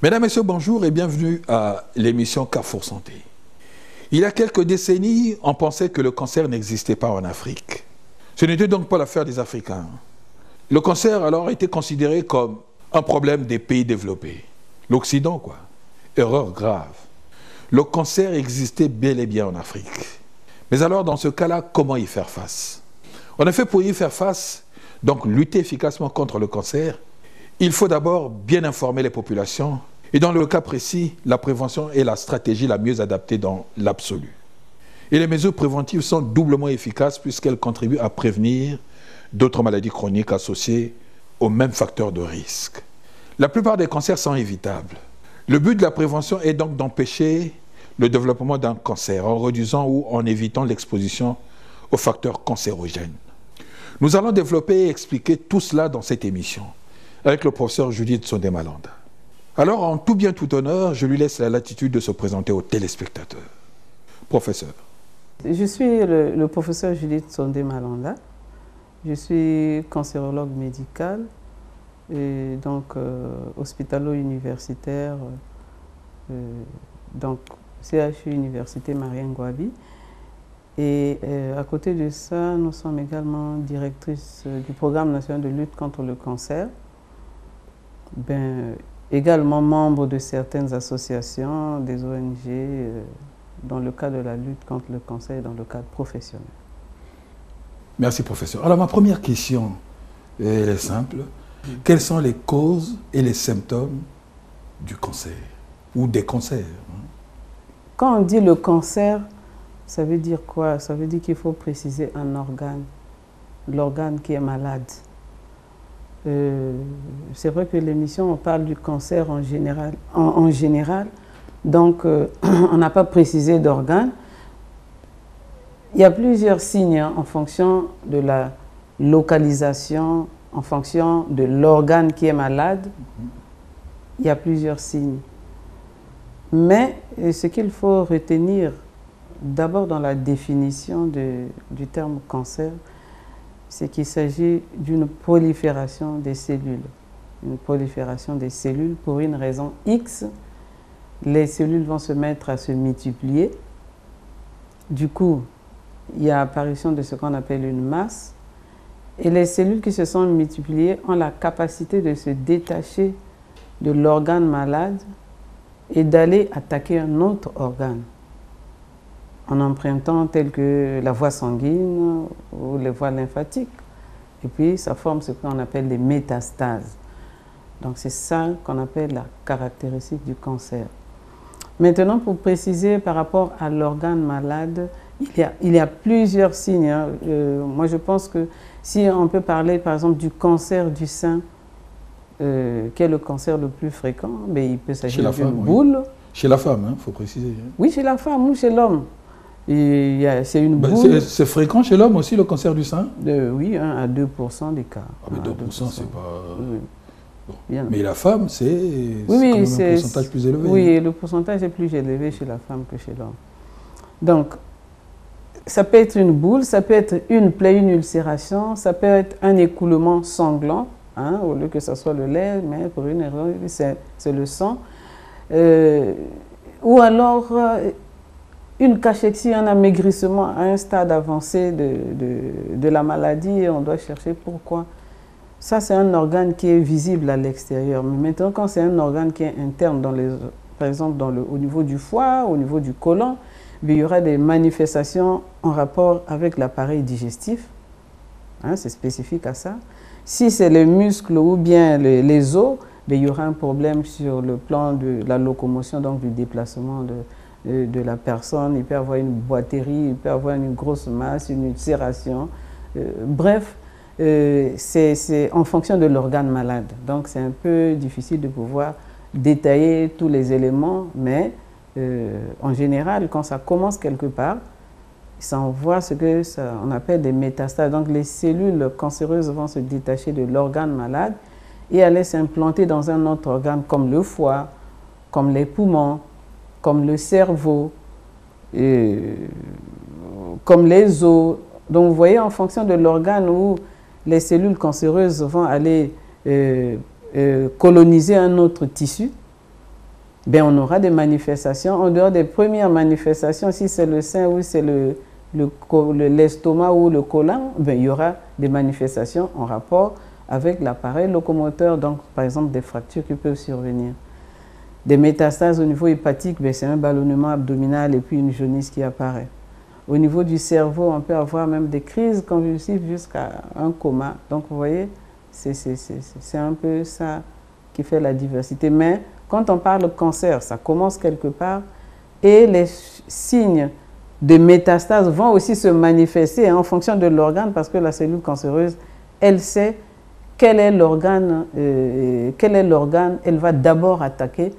Mesdames, Messieurs, bonjour et bienvenue à l'émission Carrefour Santé. Il y a quelques décennies, on pensait que le cancer n'existait pas en Afrique. Ce n'était donc pas l'affaire des Africains. Le cancer alors était considéré comme un problème des pays développés. L'Occident, quoi. Erreur grave. Le cancer existait bel et bien en Afrique. Mais alors, dans ce cas-là, comment y faire face? En effet, pour y faire face, donc lutter efficacement contre le cancer, il faut d'abord bien informer les populations et dans le cas précis, la prévention est la stratégie la mieux adaptée dans l'absolu. Et les mesures préventives sont doublement efficaces puisqu'elles contribuent à prévenir d'autres maladies chroniques associées aux mêmes facteurs de risque. La plupart des cancers sont évitables. Le but de la prévention est donc d'empêcher le développement d'un cancer en réduisant ou en évitant l'exposition aux facteurs cancérogènes. Nous allons développer et expliquer tout cela dans cette émission avec le professeur Judith Sondé-Malanda. Alors, en tout bien tout honneur, je lui laisse la latitude de se présenter aux téléspectateurs. Professeur. Je suis le professeur Judith Sondé-Malanda. Je suis cancérologue médical et donc hospitalo-universitaire, donc CHU Université Marien-Ngouabi. Et à côté de ça, nous sommes également directrices du programme national de lutte contre le cancer. Également membre de certaines associations, des ONG, dans le cadre de la lutte contre le cancer et dans le cadre professionnel. Merci, professeur. Alors, ma première question est simple. Quelles sont les causes et les symptômes du cancer ou des cancers? Quand on dit le cancer, ça veut dire quoi? Ça veut dire qu'il faut préciser un organe, l'organe qui est malade. C'est vrai que l'émission, on parle du cancer en général, donc on n'a pas précisé d'organe. Il y a plusieurs signes en fonction de la localisation, en fonction de l'organe qui est malade. Il y a plusieurs signes. Mais ce qu'il faut retenir d'abord dans la définition du terme cancer, c'est qu'il s'agit d'une prolifération des cellules. Une prolifération des cellules pour une raison X. Les cellules vont se mettre à se multiplier. Du coup, il y a apparition de ce qu'on appelle une masse. Et les cellules qui se sont multipliées ont la capacité de se détacher de l'organe malade et d'aller attaquer un autre organe en empruntant tel que la voie sanguine ou les voies lymphatiques. Et puis, ça forme ce qu'on appelle des métastases. Donc, c'est ça qu'on appelle la caractéristique du cancer. Maintenant, pour préciser par rapport à l'organe malade, il y a plusieurs signes. Moi, je pense que si on peut parler, par exemple, du cancer du sein, qui est le cancer le plus fréquent, mais il peut s'agir d'une boule. Oui. Chez la femme, il faut préciser. Oui, chez la femme ou chez l'homme. C'est une boule. C'est fréquent chez l'homme aussi, le cancer du sein? Oui, 1 à 2% des cas. Ah, mais 2%, c'est pas... Oui. Bon. Mais la femme, c'est quand même un pourcentage plus élevé. Oui, le pourcentage est plus élevé chez la femme que chez l'homme. Donc, ça peut être une boule, ça peut être une plaie, une ulcération, ça peut être un écoulement sanglant, au lieu que ce soit le lait, mais pour une erreur, c'est le sang. Ou alors... une cachexie, un amaigrissement à un stade avancé de la maladie et on doit chercher pourquoi. Ça, c'est un organe qui est visible à l'extérieur. Mais maintenant, quand c'est un organe qui est interne, par exemple au niveau du foie, au niveau du côlon, il y aura des manifestations en rapport avec l'appareil digestif. C'est spécifique à ça. Si c'est les muscles ou bien les os, il y aura un problème sur le plan de la locomotion, donc du déplacement de la personne. Il peut avoir une boitérie, il peut avoir une grosse masse, une ulcération. Bref, c'est en fonction de l'organe malade. Donc c'est un peu difficile de pouvoir détailler tous les éléments, mais en général, quand ça commence quelque part, ça envoie ce qu'on appelle des métastases. Donc les cellules cancéreuses vont se détacher de l'organe malade et aller s'implanter dans un autre organe comme le foie, comme les poumons, comme le cerveau, comme les os. Donc vous voyez, en fonction de l'organe où les cellules cancéreuses vont aller coloniser un autre tissu, ben on aura des manifestations. En dehors des premières manifestations, si c'est le sein ou c'est l'estomac ou le côlon, ben il y aura des manifestations en rapport avec l'appareil locomoteur, donc par exemple des fractures qui peuvent survenir. Des métastases au niveau hépatique, ben c'est un ballonnement abdominal et puis une jaunisse qui apparaît. Au niveau du cerveau, on peut avoir même des crises convulsives jusqu'à un coma. Donc vous voyez, c'est un peu ça qui fait la diversité. Mais quand on parle de cancer, ça commence quelque part et les signes de métastases vont aussi se manifester en fonction de l'organe parce que la cellule cancéreuse, elle sait quel est l'organe, elle va d'abord attaquer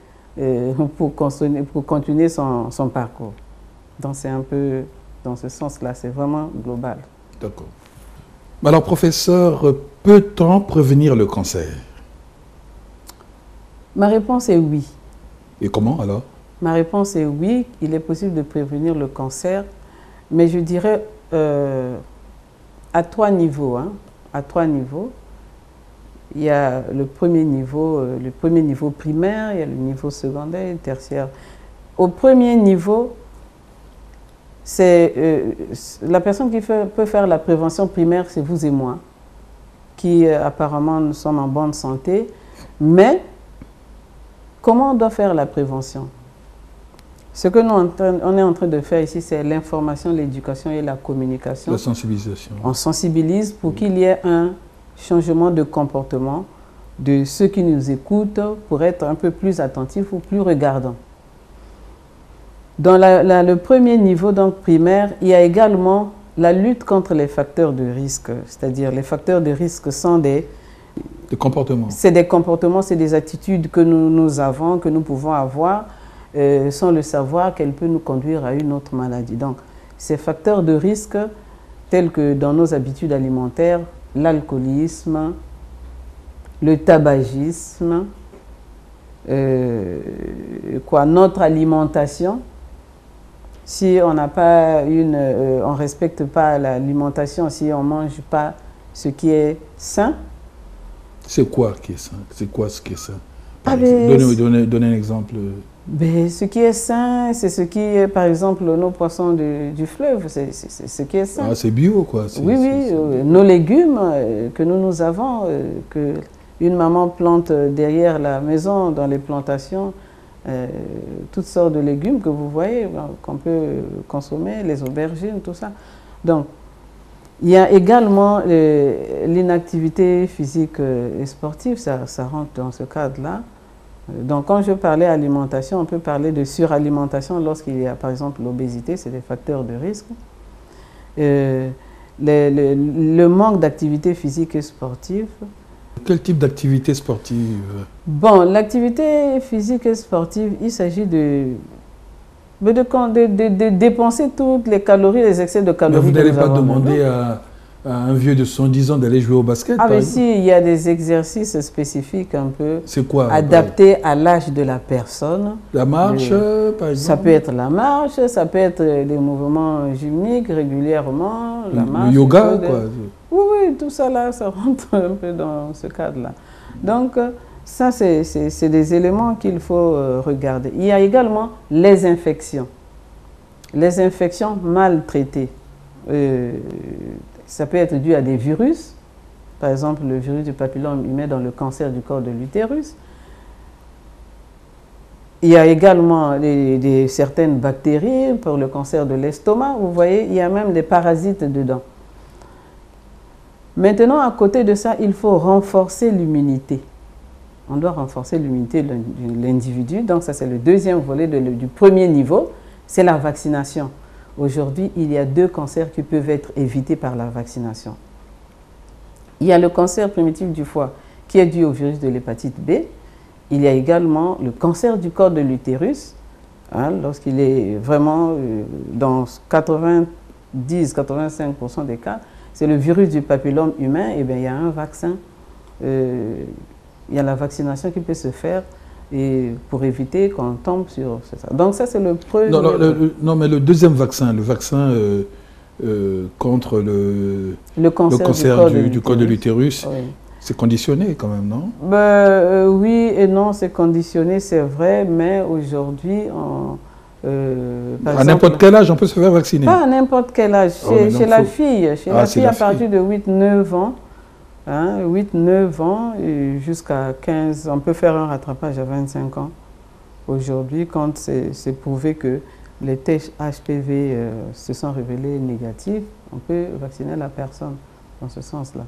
pour continuer son parcours. Donc c'est un peu dans ce sens-là, c'est vraiment global. D'accord. Alors professeur, peut-on prévenir le cancer? Ma réponse est oui. Et comment alors? Ma réponse est oui, il est possible de prévenir le cancer, mais je dirais à 3 niveaux. Hein, à 3 niveaux. Il y a le premier niveau primaire, il y a le niveau secondaire et le tertiaire. Au premier niveau, c'est la personne qui peut faire la prévention primaire, c'est vous et moi, qui apparemment nous sommes en bonne santé, mais comment on doit faire la prévention? Ce que on est en train de faire ici, c'est l'information, l'éducation et la communication. La sensibilisation. On sensibilise pour qu'il y ait un changement de comportement de ceux qui nous écoutent pour être un peu plus attentifs ou plus regardants. Dans le premier niveau, donc primaire, il y a également la lutte contre les facteurs de risque. C'est-à-dire les facteurs de risque sont des comportements. C'est des comportements, c'est des attitudes que nous avons, que nous pouvons avoir, sans le savoir qu'elles peuvent nous conduire à une autre maladie. Donc, ces facteurs de risque, tels que dans nos habitudes alimentaires, l'alcoolisme, le tabagisme, notre alimentation. Si on n'a pas on respecte pas l'alimentation, si on mange pas ce qui est sain. C'est quoi qui est sain? C'est quoi ce qui est sain? Donnez un exemple. Ben, ce qui est sain, c'est ce qui est, par exemple, nos poissons du fleuve, c'est ce qui est sain. Ah, c'est bio, quoi. Oui, nos légumes que nous avons, que une maman plante derrière la maison, dans les plantations, toutes sortes de légumes que vous voyez, qu'on peut consommer, les aubergines, tout ça. Donc, il y a également l'inactivité physique et sportive, ça rentre dans ce cadre-là. Donc, quand je parlais alimentation, on peut parler de suralimentation lorsqu'il y a, par exemple, l'obésité, c'est des facteurs de risque. Le manque d'activité physique et sportive. Quel type d'activité sportive? Bon, l'activité physique et sportive, il s'agit de dépenser toutes les calories, les excès de calories. Mais vous n'allez pas demander à un vieux de 110 ans d'aller jouer au basket? Ah, mais si, il y a des exercices spécifiques un peu adaptés à l'âge de la personne. La marche, par exemple? Ça peut être la marche, ça peut être des mouvements gymniques régulièrement. La marche, le yoga, quoi. Oui, tout ça là, ça rentre un peu dans ce cadre-là. Donc, ça, c'est des éléments qu'il faut regarder. Il y a également les infections. Les infections mal traitées. Ça peut être dû à des virus, par exemple le virus du papillome humain dans le cancer du col de l'utérus. Il y a également certaines bactéries pour le cancer de l'estomac. Vous voyez, il y a même des parasites dedans. Maintenant, à côté de ça, il faut renforcer l'immunité. On doit renforcer l'immunité de l'individu. Donc ça, c'est le deuxième volet du premier niveau, c'est la vaccination. Aujourd'hui, il y a 2 cancers qui peuvent être évités par la vaccination. Il y a le cancer primitif du foie qui est dû au virus de l'hépatite B. Il y a également le cancer du col de l'utérus, hein, lorsqu'il est vraiment dans 90-85% des cas, c'est le virus du papillome humain, et bien il y a un vaccin, il y a la vaccination qui peut se faire et pour éviter qu'on tombe sur ça. Donc ça, c'est le premier... Non, mais le deuxième vaccin, le vaccin contre le cancer du col de l'utérus, oui. C'est conditionné quand même, non? Oui et non, c'est conditionné, c'est vrai, mais aujourd'hui, à n'importe quel âge, on peut se faire vacciner? Pas à n'importe quel âge. Chez la fille, à partir de 8-9 ans, hein, 8-9 ans jusqu'à 15, on peut faire un rattrapage à 25 ans. Aujourd'hui, quand c'est prouvé que les tests HPV se sont révélés négatifs, on peut vacciner la personne dans ce sens-là.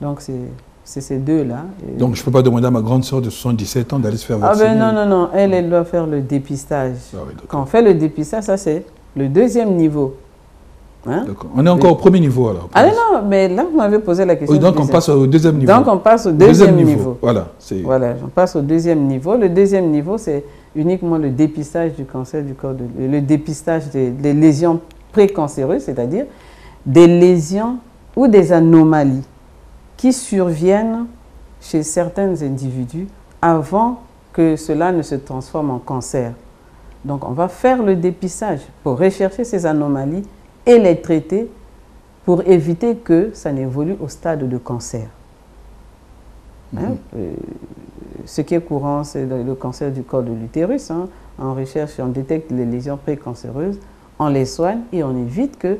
Donc, c'est ces deux-là. Donc, je ne peux pas demander à ma grande sœur de 77 ans d'aller se faire vacciner? Ah ben non, non, non. Elle doit faire le dépistage. Ah oui, quand on fait le dépistage, ça c'est le deuxième niveau. Hein? On est encore au premier niveau alors. Ah non, mais là vous m'avez posé la question. Oui, donc on passe au deuxième niveau. Donc on passe au deuxième niveau. Voilà, on passe au deuxième niveau. Le deuxième niveau, c'est uniquement le dépistage du cancer du corps le dépistage des lésions précancéreuses, c'est-à-dire des lésions ou des anomalies qui surviennent chez certains individus avant que cela ne se transforme en cancer. Donc on va faire le dépistage pour rechercher ces anomalies et les traiter pour éviter que ça n'évolue au stade de cancer. Hein? Ce qui est courant, c'est le cancer du col de l'utérus. Hein? En recherche, on détecte les lésions précancéreuses, on les soigne et on évite que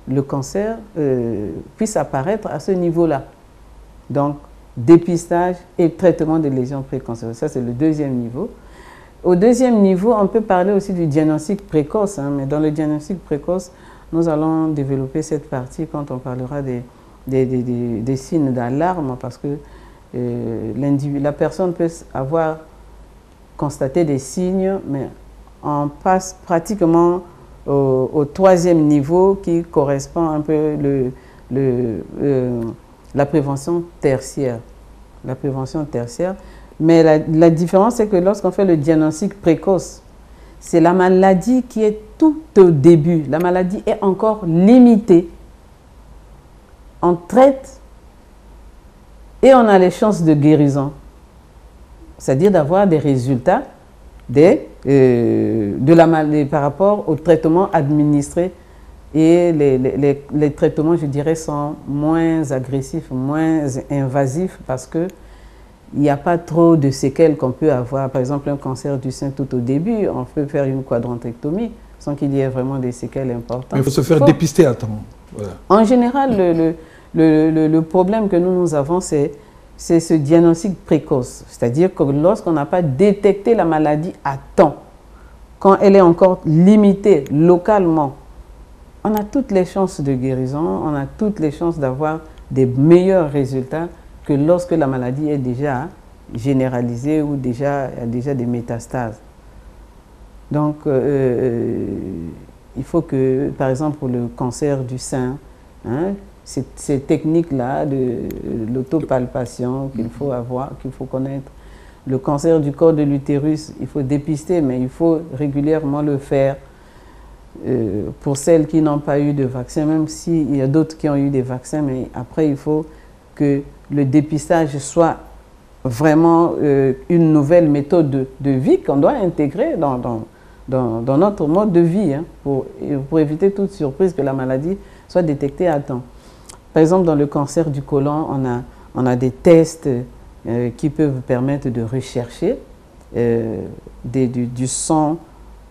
le cancer puisse apparaître à ce niveau-là. Donc, dépistage et traitement des lésions précancéreuses. Ça, c'est le deuxième niveau. Au deuxième niveau, on peut parler aussi du diagnostic précoce. Hein, mais dans le diagnostic précoce, nous allons développer cette partie quand on parlera des signes d'alarme parce que la personne peut avoir constaté des signes, mais on passe pratiquement au troisième niveau qui correspond un peu la prévention tertiaire. La prévention tertiaire. Mais la différence, c'est que lorsqu'on fait le diagnostic précoce, c'est la maladie qui est tout au début. La maladie est encore limitée. On traite et on a les chances de guérison. C'est-à-dire d'avoir des résultats par rapport au traitement administré. Et les traitements, je dirais, sont moins agressifs, moins invasifs parce que il n'y a pas trop de séquelles qu'on peut avoir. Par exemple, un cancer du sein tout au début, on peut faire une quadrantectomie sans qu'il y ait vraiment des séquelles importantes. Mais il faut se faire dépister à temps. Voilà. En général, le problème que nous avons, c'est ce diagnostic précoce. C'est-à-dire que lorsqu'on n'a pas détecté la maladie à temps, quand elle est encore limitée localement, on a toutes les chances de guérison, on a toutes les chances d'avoir des meilleurs résultats que lorsque la maladie est déjà généralisée ou il y a déjà des métastases. Donc, il faut que, par exemple, pour le cancer du sein, hein, ces techniques-là de l'autopalpation qu'il faut avoir, qu'il faut connaître. Le cancer du col de l'utérus, il faut dépister, mais il faut régulièrement le faire. Pour celles qui n'ont pas eu de vaccin, même s'il y a d'autres qui ont eu des vaccins, mais après, il faut que le dépistage soit vraiment une nouvelle méthode de vie qu'on doit intégrer dans notre mode de vie hein, pour éviter toute surprise que la maladie soit détectée à temps. Par exemple, dans le cancer du côlon, on a des tests qui peuvent permettre de rechercher du sang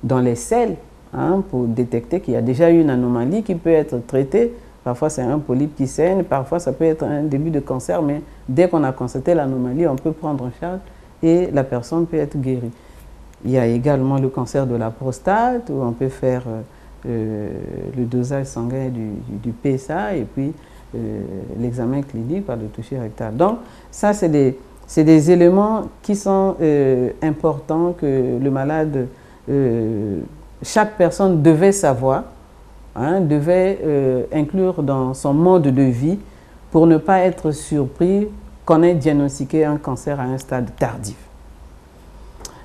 dans les selles hein, pour détecter qu'il y a déjà eu une anomalie qui peut être traitée. Parfois, c'est un polype qui saigne, parfois, ça peut être un début de cancer, mais dès qu'on a constaté l'anomalie, on peut prendre en charge et la personne peut être guérie. Il y a également le cancer de la prostate, où on peut faire le dosage sanguin du PSA et puis l'examen clinique par le toucher rectal. Donc, ça, c'est des éléments qui sont importants que le malade, chaque personne devait savoir. Hein, devait inclure dans son mode de vie pour ne pas être surpris qu'on ait diagnostiqué un cancer à un stade tardif.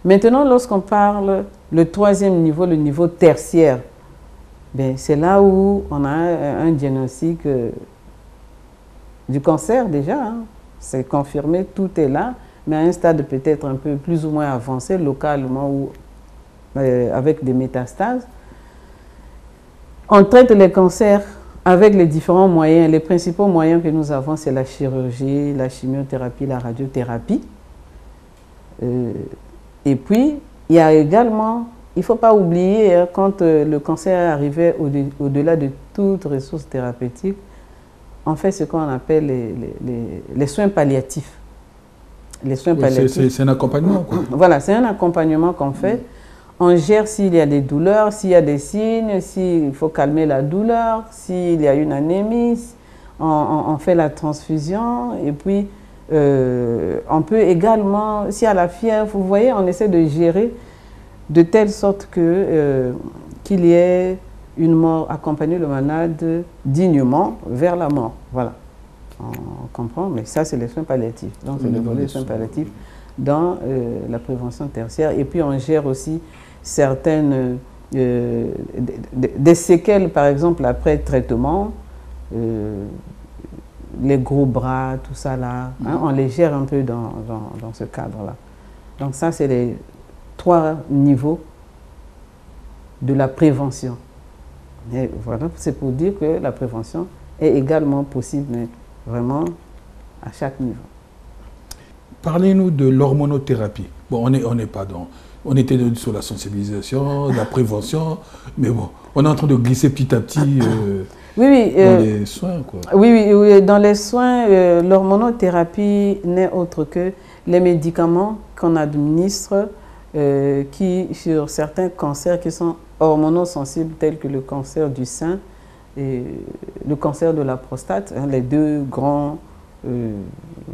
Maintenant, lorsqu'on parle le troisième niveau, le niveau tertiaire, c'est là où on a un diagnostic du cancer déjà. Hein. C'est confirmé, tout est là, mais à un stade peut-être un peu plus ou moins avancé, localement ou avec des métastases. On traite les cancers avec les différents moyens. Les principaux moyens que nous avons, c'est la chirurgie, la chimiothérapie, la radiothérapie. Et puis, il y a également, il ne faut pas oublier, hein, quand le cancer arrivait au-delà de toute ressource thérapeutique, on fait ce qu'on appelle les soins palliatifs. Les soins palliatifs. C'est un accompagnement, quoi. Voilà, c'est un accompagnement qu'on fait. On gère s'il y a des douleurs, s'il y a des signes, s'il faut calmer la douleur, s'il y a une anémie, on fait la transfusion. Et puis, on peut également, s'il y a la fièvre, vous voyez, on essaie de gérer de telle sorte qu'il y ait une mort, accompagner le malade dignement vers la mort. Voilà, on comprend, mais ça, c'est les soins palliatifs. Donc, c'est le volet des soins palliatifs dans la prévention tertiaire. Et puis, on gère aussi certaines des séquelles, par exemple, après traitement, les gros bras, tout ça là, hein, on les gère un peu dans ce cadre-là. Donc ça, c'est les 3 niveaux de la prévention. Et voilà, c'est pour dire que la prévention est également possible, mais vraiment à chaque niveau. Parlez-nous de l'hormonothérapie. Bon, on n'est pas dans... On était sur la sensibilisation, la prévention, mais bon, on est en train de glisser petit à petit dans les soins, quoi. Oui, dans les soins, l'hormonothérapie n'est autre que les médicaments qu'on administre qui, sur certains cancers qui sont hormonosensibles, tels que le cancer du sein et le cancer de la prostate, hein, les 2 grands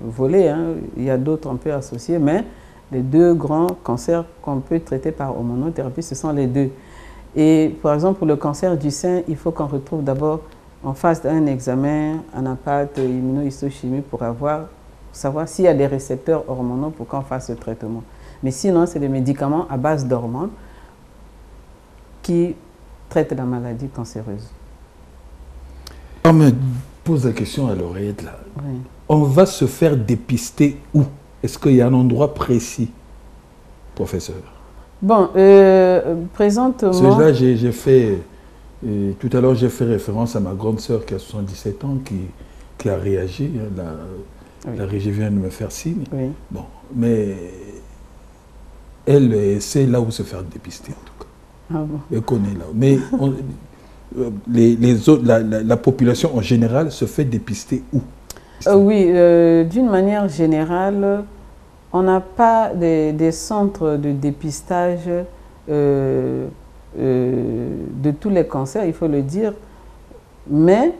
volets, hein, il y a d'autres un peu associés, mais les 2 grands cancers qu'on peut traiter par hormonothérapie, ce sont les 2. Et par exemple, pour le cancer du sein, il faut qu'on retrouve d'abord, on fasse un examen en appareil immunohistochimie pour savoir s'il y a des récepteurs hormonaux pour qu'on fasse ce traitement. Mais sinon, c'est des médicaments à base d'hormones qui traitent la maladie cancéreuse. On me pose la question à l'oreillette là. Oui. On va se faire dépister où? Est-ce qu'il y a un endroit précis, professeur? Bon, présentement... Parce que là, j'ai fait... tout à l'heure, j'ai fait référence à ma grande sœur qui a 77 ans, qui a réagi. La régie vient de me faire signe. Oui. Bon, mais elle sait là où se faire dépister, en tout cas. Ah bon. Elle connaît là. Mais la population en général se fait dépister où? Oui, d'une manière générale, on n'a pas des centres de dépistage de tous les cancers, il faut le dire. Mais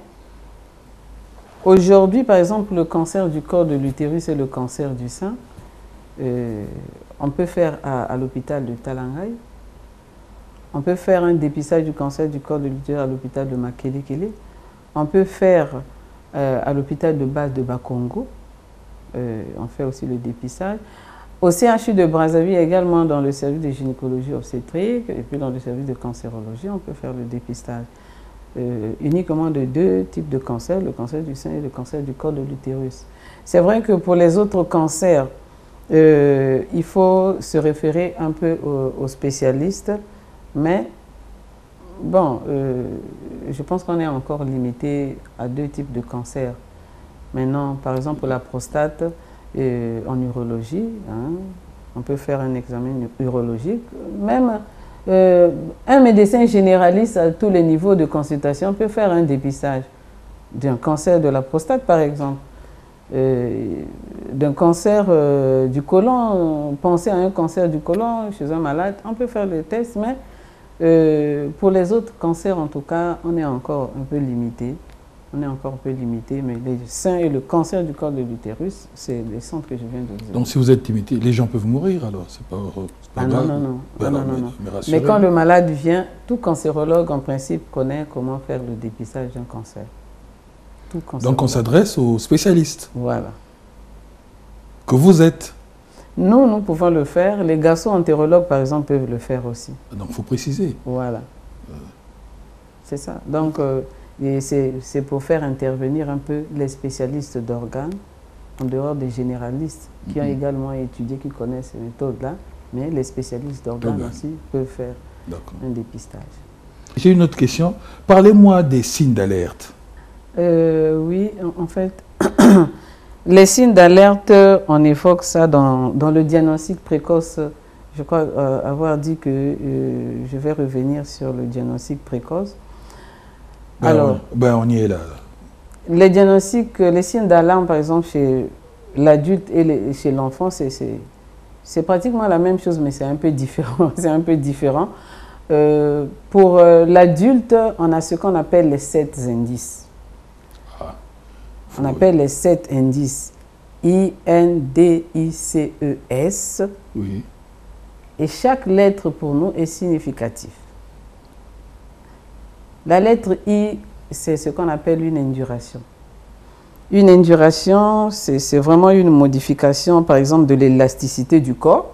aujourd'hui, par exemple, le cancer du col de l'utérus et le cancer du sein, on peut faire à l'hôpital de Talangay. On peut faire un dépistage du cancer du col de l'utérus à l'hôpital de Makelekele. On peut faire à l'hôpital de base de Bakongo. On fait aussi le dépistage. Au CHU de Brazzaville, également dans le service de gynécologie obstétrique et puis dans le service de cancérologie, on peut faire le dépistage uniquement de 2 types de cancers, le cancer du sein et le cancer du col de l'utérus. C'est vrai que pour les autres cancers, il faut se référer un peu aux spécialistes, mais bon, je pense qu'on est encore limité à 2 types de cancers. Maintenant, par exemple, pour la prostate, en urologie, hein, on peut faire un examen urologique. Même un médecin généraliste à tous les niveaux de consultation peut faire un dépistage d'un cancer de la prostate, par exemple. D'un cancer du côlon, penser à un cancer du côlon chez un malade, on peut faire le test, mais pour les autres cancers, en tout cas, on est encore un peu limité. On est encore un peu limité, mais les seins et le cancer du col de l'utérus, c'est les centres que je viens de dire. Donc si vous êtes limité, les gens peuvent mourir alors? C'est pas grave? Non. Ben non. Mais quand le malade vient, tout cancérologue en principe connaît comment faire le dépistage d'un cancer. Donc on s'adresse aux spécialistes. Voilà. Que vous êtes? Nous pouvons le faire. Les gastro-entérologues, par exemple, peuvent le faire aussi. Donc il faut préciser. Voilà. C'est ça. Donc, c'est pour faire intervenir un peu les spécialistes d'organes, en dehors des généralistes, qui ont également étudié, qui connaissent ces méthodes-là, mais les spécialistes d'organes aussi peuvent faire un dépistage. J'ai une autre question. Parlez-moi des signes d'alerte. Oui, en fait, les signes d'alerte, on évoque ça dans le diagnostic précoce. Je crois avoir dit que je vais revenir sur le diagnostic précoce. Alors, on y est là. Les diagnostics, les signes d'alarme, par exemple, chez l'adulte et chez l'enfant, c'est pratiquement la même chose, mais c'est un peu différent. C'est un peu différent. Pour l'adulte, on a ce qu'on appelle les 7 indices. On appelle les 7 indices. I-N-D-I-C-E-S. Oui. Et chaque lettre pour nous est significative. La lettre I, c'est ce qu'on appelle une induration. Une induration, c'est vraiment une modification, par exemple, de l'élasticité du corps.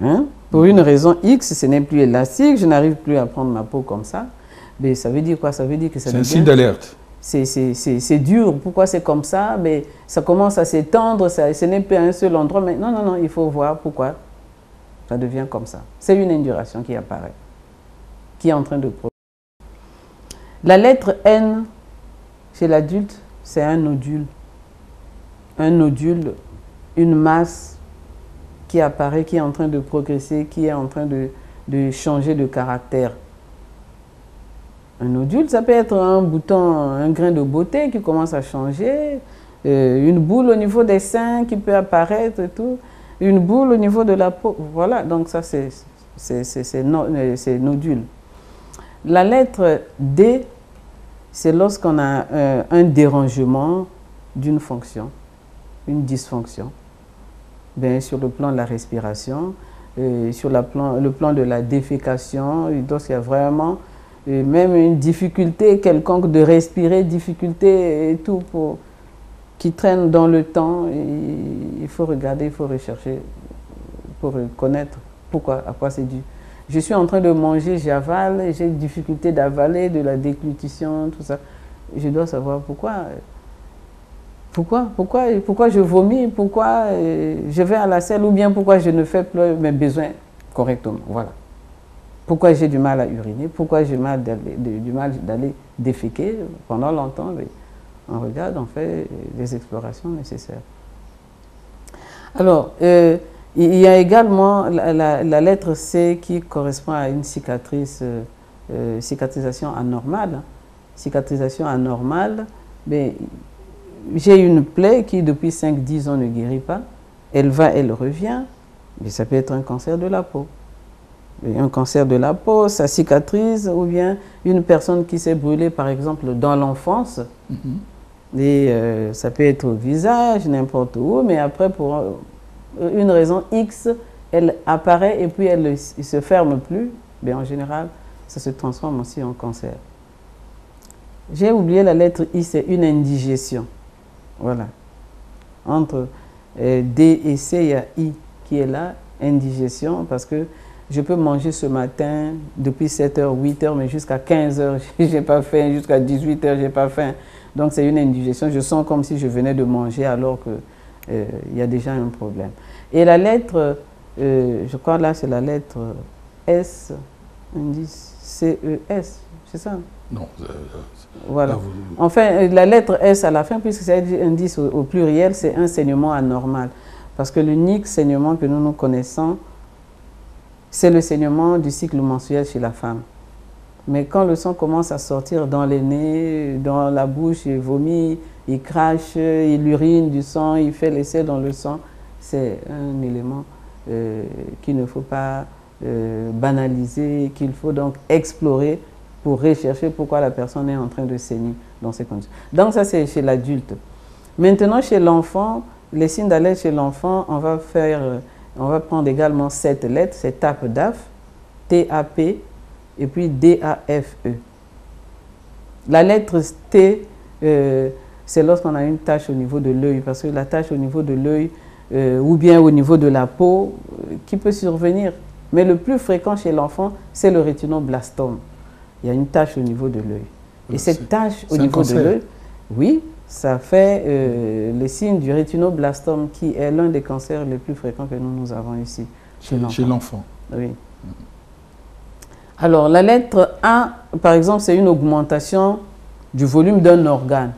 Hein? Pour une raison X, ce n'est plus élastique, je n'arrive plus à prendre ma peau comme ça. Mais ça veut dire quoi? Ça veut dire que ça devient... C'est un signe d'alerte. C'est dur. Pourquoi c'est comme ça? Mais ça commence à s'étendre, ce n'est plus à un seul endroit. Mais non, non, non, il faut voir pourquoi ça devient comme ça. C'est une induration qui apparaît, qui est en train de produire. La lettre N, chez l'adulte, c'est un nodule. Un nodule, une masse qui apparaît, qui est en train de progresser, qui est en train de changer de caractère. Un nodule, ça peut être un bouton, un grain de beauté qui commence à changer, une boule au niveau des seins qui peut apparaître et tout, une boule au niveau de la peau. Voilà, donc ça c'est nodule. La lettre D, c'est lorsqu'on a un dérangement d'une fonction, une dysfonction. Bien, sur le plan de la respiration, sur le plan de la défécation, lorsqu'il y a vraiment même une difficulté quelconque de respirer, difficulté et tout qui traîne dans le temps, il faut regarder, il faut rechercher pour connaître pourquoi, à quoi c'est dû. Je suis en train de manger, j'avale, j'ai une difficulté d'avaler, de la déglutition, tout ça. Je dois savoir pourquoi je vomis, pourquoi je vais à la selle ou bien pourquoi je ne fais plus mes besoins correctement. Voilà. Pourquoi j'ai du mal à uriner, pourquoi j'ai du mal d'aller déféquer pendant longtemps. On regarde, on fait les explorations nécessaires. Alors, il y a également la lettre C qui correspond à une cicatrisation anormale. Cicatrisation anormale, mais j'ai une plaie qui depuis 5-10 ans ne guérit pas. Elle va, elle revient, mais ça peut être un cancer de la peau. Et un cancer de la peau, ça cicatrise, ou bien une personne qui s'est brûlée, par exemple, dans l'enfance, et ça peut être au visage, n'importe où, mais après, pour une raison X, elle apparaît et puis elle ne se ferme plus. Mais en général, ça se transforme aussi en cancer. J'ai oublié la lettre I, c'est une indigestion. Voilà. Entre D et C, il y a I qui est là, indigestion, parce que je peux manger ce matin depuis 7h, 8h, mais jusqu'à 15h, je n'ai pas faim, jusqu'à 18h, je n'ai pas faim. Donc c'est une indigestion. Je sens comme si je venais de manger alors qu'il y a déjà un problème. Et la lettre, je crois là, c'est la lettre S, indice C-E-S, c'est ça? Non. Voilà. Enfin, la lettre S à la fin, puisque c'est un indice au pluriel, c'est un saignement anormal. Parce que l'unique saignement que nous connaissons, c'est le saignement du cycle menstruel chez la femme. Mais quand le sang commence à sortir dans les nez, dans la bouche, il vomit, il crache, il urine du sang, il fait l'essai dans le sang, c'est un élément qu'il ne faut pas banaliser, qu'il faut donc explorer pour rechercher pourquoi la personne est en train de saigner dans ces conditions. Donc ça, c'est chez l'adulte. Maintenant, chez l'enfant, les signes d'alerte chez l'enfant, on va prendre également 7 lettres, c'est TAP, DAF, T-A-P, et puis D-A-F-E. La lettre T, c'est lorsqu'on a une tache au niveau de l'œil, parce que la tache au niveau de l'œil, ou bien au niveau de la peau, qui peut survenir. Mais le plus fréquent chez l'enfant, c'est le rétinoblastome. Il y a une tache au niveau de l'œil. Et cette tache au niveau de l'œil, oui, ça fait le signe du rétinoblastome, qui est l'un des cancers les plus fréquents que nous avons ici, chez l'enfant. Oui. Alors, la lettre A, par exemple, c'est une augmentation du volume d'un organe.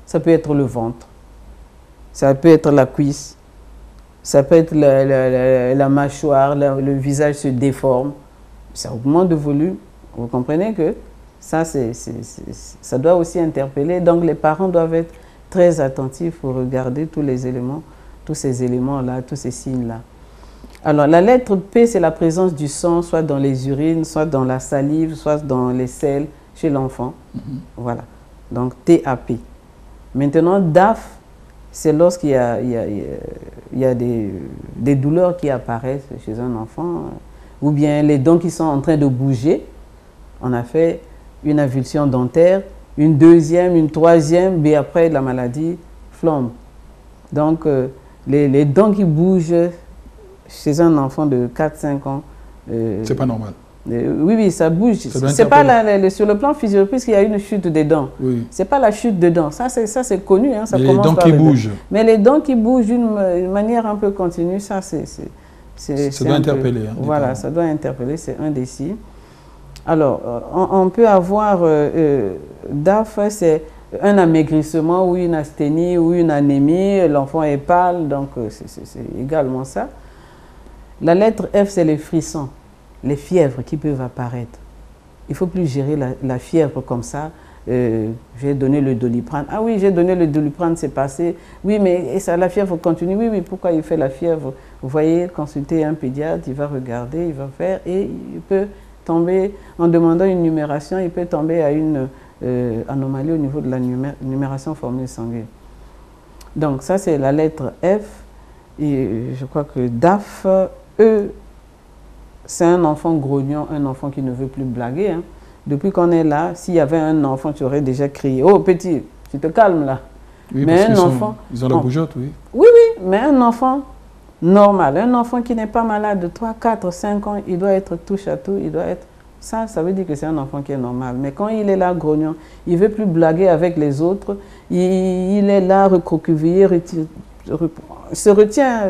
Ça peut être le ventre, ça peut être la cuisse, ça peut être la mâchoire, le visage se déforme. Ça augmente de volume. Vous comprenez que ça, ça doit aussi interpeller. Donc les parents doivent être très attentifs pour regarder tous les éléments, tous ces éléments-là, tous ces signes-là. Alors la lettre P, c'est la présence du sang, soit dans les urines, soit dans la salive, soit dans les selles chez l'enfant. Voilà. Donc TAP. Maintenant, DAF, c'est lorsqu'il y a des douleurs qui apparaissent chez un enfant, ou bien les dents qui sont en train de bouger. On a fait une avulsion dentaire, une deuxième, une troisième, et après la maladie flambe. Donc, les dents qui bougent chez un enfant de 4-5 ans... c'est pas normal. Oui, ça bouge. C'est pas sur le plan physiologique, puisqu'il y a une chute des dents. Oui. C'est pas la chute des dents. Ça, c'est connu. Hein, ça mais les dents qui bougent. Mais les dents qui bougent d'une manière un peu continue, ça, ça doit interpeller. Hein, voilà, ça doit interpeller. C'est un des signes. Alors, on peut avoir DAF, c'est un amaigrissement ou une asthénie ou une anémie. L'enfant est pâle, donc c'est également ça. La lettre F, c'est les frissons, les fièvres qui peuvent apparaître. Il ne faut plus gérer la fièvre comme ça. J'ai donné le Doliprane. Ah oui, j'ai donné le Doliprane, c'est passé. Oui, mais la fièvre continue. Oui, pourquoi il fait la fièvre? Vous voyez, consulter un pédiatre, il va regarder, il va faire, et il peut tomber, en demandant une numération, il peut tomber à une anomalie au niveau de la numération formule sanguine. Donc ça, c'est la lettre F. Et je crois que DAF, E, c'est un enfant grognon, un enfant qui ne veut plus blaguer. Hein. Depuis qu'on est là, s'il y avait un enfant, tu aurais déjà crié « Oh petit, tu te calmes là ». Oui, mais parce ils ont la bougeotte, oui. Oui, mais un enfant normal, un enfant qui n'est pas malade de 3, 4, 5 ans, il doit être touche à tout, il doit être... Ça veut dire que c'est un enfant qui est normal. Mais quand il est là, grognon, il ne veut plus blaguer avec les autres, il est là, recroquevillé, se retient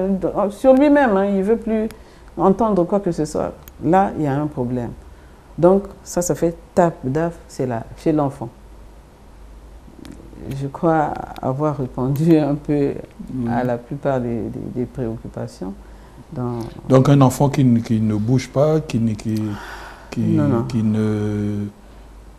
sur lui-même, hein, il ne veut plus entendre quoi que ce soit. Là, il y a un problème. Donc, ça fait TAP, DAF, c'est là, chez l'enfant. Je crois avoir répondu un peu à la plupart des préoccupations. Donc, un enfant qui ne bouge pas, qui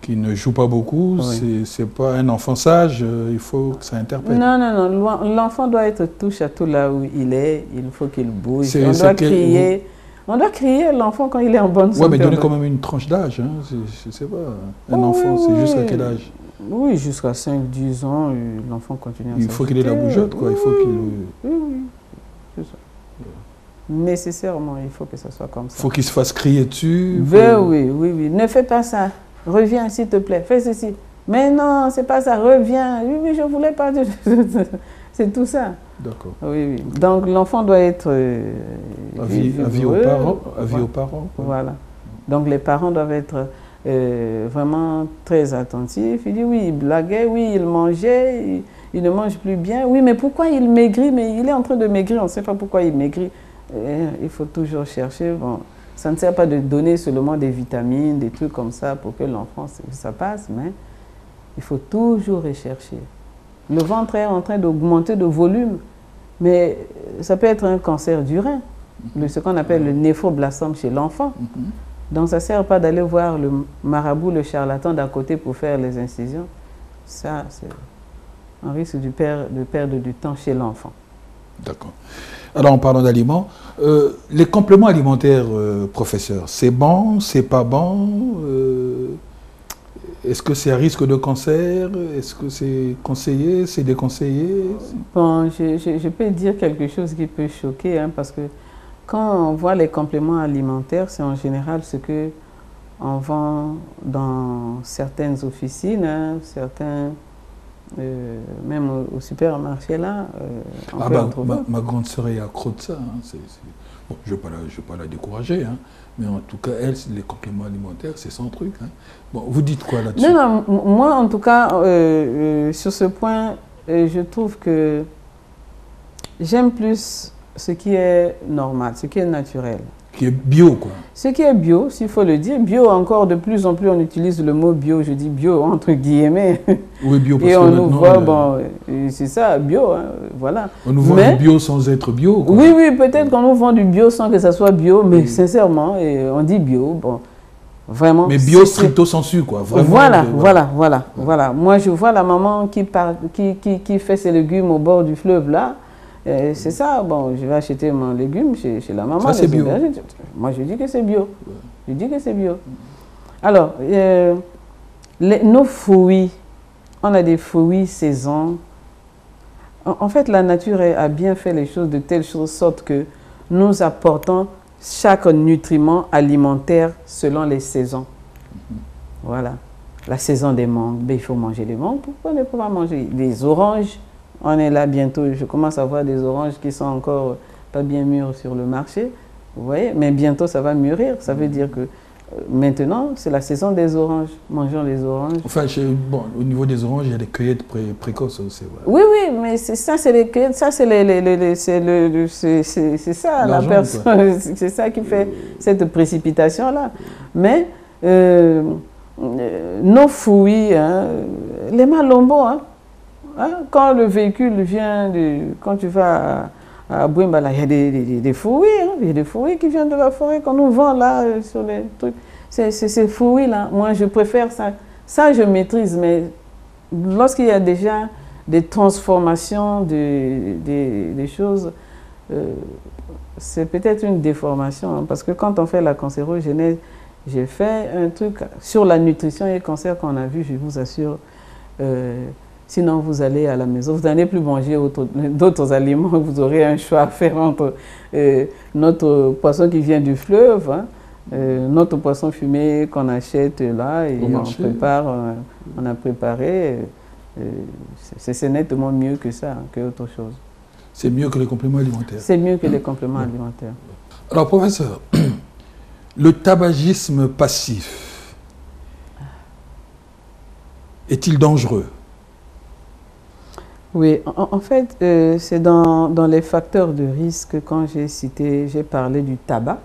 ne joue pas beaucoup, oui. C'est pas un enfant sage, il faut que ça interpelle. Non, l'enfant doit être touche à tout là où il est, il faut qu'il bouge, on doit crier. On doit crier l'enfant quand il est en bonne santé. Oui, mais donner quand même une tranche d'âge, hein. Je ne sais pas. Un enfant, c'est jusqu'à quel âge? Oui, jusqu'à 5-10 ans, l'enfant continue à il faut qu'il ait la bougeotte, quoi. Il faut qu'il... Oui, c'est ça. Nécessairement, il faut que ça soit comme ça. Il faut qu'il se fasse crier dessus. Oui. Ne fais pas ça. Reviens, s'il te plaît. Fais ceci. Mais non, c'est pas ça. Reviens. Oui, je ne voulais pas. C'est tout ça. D'accord. Oui. Donc, l'enfant doit être... avis aux parents. Voilà. Donc, les parents doivent être vraiment très attentifs. Il dit, oui, il blaguait, oui, il mangeait, il ne mange plus bien. Oui, mais pourquoi il maigrit? Mais il est en train de maigrir, on ne sait pas pourquoi il maigrit. Il faut toujours chercher. Bon, ça ne sert pas de donner seulement des vitamines, des trucs comme ça pour que l'enfant, ça passe, mais il faut toujours rechercher. Le ventre est en train d'augmenter de volume, mais ça peut être un cancer du rein, ce qu'on appelle le néphroblastome chez l'enfant. Donc ça ne sert pas d'aller voir le marabout, le charlatan d'à côté pour faire les incisions. Ça, c'est un risque de perdre du temps chez l'enfant. D'accord. Alors, en parlant d'aliments, les compléments alimentaires, professeur, c'est bon, c'est pas bon? Est-ce que c'est à risque de cancer? Est-ce que c'est conseillé, c'est déconseillé? Bon, je peux dire quelque chose qui peut choquer, hein, parce que quand on voit les compléments alimentaires, c'est en général ce qu'on vend dans certaines officines, hein, même au supermarché là. Ma grande sœur est accro de ça. Hein, bon, je ne vais pas la décourager, hein, mais en tout cas, elle, les compléments alimentaires, c'est son truc. Hein. Bon, vous dites quoi là-dessus? Non, moi en tout cas, sur ce point, je trouve que j'aime plus ce qui est normal, ce qui est naturel. Qui est bio, quoi. Ce qui est bio, s'il faut le dire, bio encore de plus en plus on utilise le mot bio, je dis bio entre guillemets. Oui, bio parce et que on nous voit, bon, c'est ça, bio, hein, voilà. On nous vend du bio sans être bio, quoi. Oui, oui, peut-être qu'on nous vend du bio sans que ça soit bio, mais sincèrement, on dit bio, bon, vraiment. Mais bio stricto sensu, quoi. Vraiment, voilà. Moi, je vois la maman qui fait ses légumes au bord du fleuve, là. C'est ça, bon, je vais acheter mon légume chez la maman. Ça, c'est bio. Moi, je dis que c'est bio. Je dis que c'est bio. Alors, nos fruits, on a des fruits saison. En fait, la nature a bien fait les choses de telle sorte que nous apportons chaque nutriment alimentaire selon les saisons. Voilà. La saison des mangues, ben, il faut manger des mangues. Pourquoi ne pas manger des oranges? On est là bientôt, je commence à voir des oranges qui sont encore pas bien mûres sur le marché. Vous voyez, mais bientôt ça va mûrir. Ça veut dire que maintenant, c'est la saison des oranges. Mangeons les oranges. Enfin, bon, au niveau des oranges, il y a des cueillettes précoces aussi. Ouais. Oui, oui, mais ça, c'est les cueillettes. Ça, c'est ça, la personne. C'est ça qui fait cette précipitation-là. Mais nos fruits, hein, les malombos, hein, quand le véhicule vient, quand tu vas à Bouimbala, il y a des fruits, hein, il y a des fruits qui viennent de la forêt qu'on nous vend là sur les trucs. Ces fruits-là, moi je préfère ça. Ça je maîtrise, mais lorsqu'il y a déjà des transformations des choses, c'est peut-être une déformation. Hein, parce que quand on fait la cancérogénèse, j'ai fait un truc sur la nutrition et le cancer qu'on a vu, je vous assure. Sinon, vous allez à la maison, vous n'allez plus manger d'autres aliments, vous aurez un choix à faire entre notre poisson qui vient du fleuve, hein, notre poisson fumé qu'on achète là et on prépare, on a préparé. C'est nettement mieux que ça, hein, que autre chose. C'est mieux que les compléments alimentaires. C'est mieux que les compléments alimentaires. Alors, professeur, le tabagisme passif est-il dangereux? Oui, en fait, c'est dans les facteurs de risque, quand j'ai parlé du tabac.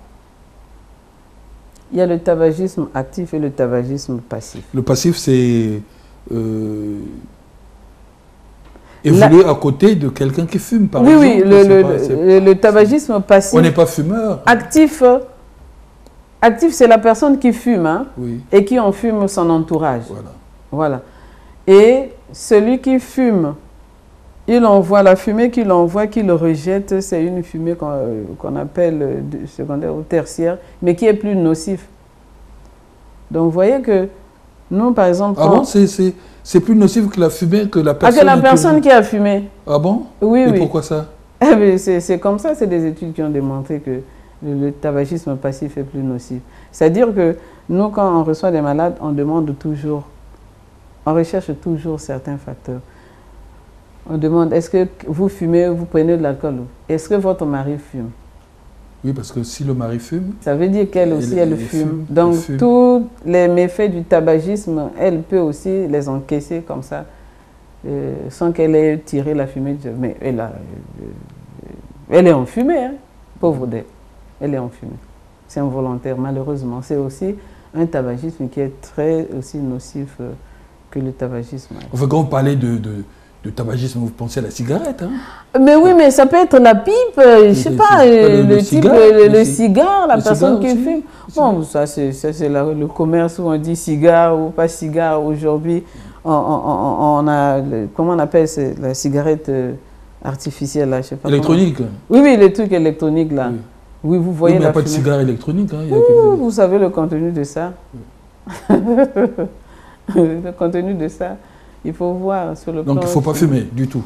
Il y a le tabagisme actif et le tabagisme passif. Le passif, c'est évoluer à côté de quelqu'un qui fume, par exemple. Oui, le tabagisme passif. On n'est pas fumeur. Actif, c'est la personne qui fume, hein, oui, et qui en fume son entourage. Voilà. Et celui qui fume, il envoie la fumée qu'il envoie, qu'il rejette, c'est une fumée qu'on appelle secondaire ou tertiaire, mais qui est plus nocif. Donc vous voyez que nous, par exemple... Ah bon, c'est plus nocif que la fumée que la personne... Ah, que la personne qui a fumé. Ah bon? Oui, et oui. Pourquoi ça? C'est comme ça, c'est des études qui ont démontré que le tabagisme passif est plus nocif. C'est-à-dire que nous, quand on reçoit des malades, on demande toujours, on recherche toujours certains facteurs. On demande, est-ce que vous fumez, vous prenez de l'alcool? Est-ce que votre mari fume? Oui, parce que si le mari fume... Ça veut dire qu'elle aussi, elle fume. Donc, tous les méfaits du tabagisme, elle peut aussi les encaisser comme ça, sans qu'elle ait tiré la fumée. Mais elle est enfumée, hein, pauvre d'elle. Elle est enfumée. C'est involontaire, malheureusement. C'est aussi un tabagisme qui est très aussi nocif que le tabagisme. Enfin, quand vous parlez de tabagisme, vous pensez à la cigarette, hein? Mais oui, mais ça peut être la pipe, je ne sais pas, le cigare, la personne qui fume. Bon, ça c'est le commerce où on dit cigare ou pas cigare. Aujourd'hui, on a, comment on appelle la cigarette artificielle, là, je sais pas. Électronique? Oui, les trucs électroniques, là. Oui, vous voyez. Il n'y a pas de cigare électronique, hein? Vous savez le contenu de ça. Le contenu de ça. Il faut voir sur le plan. Donc il ne faut pas fumer du tout.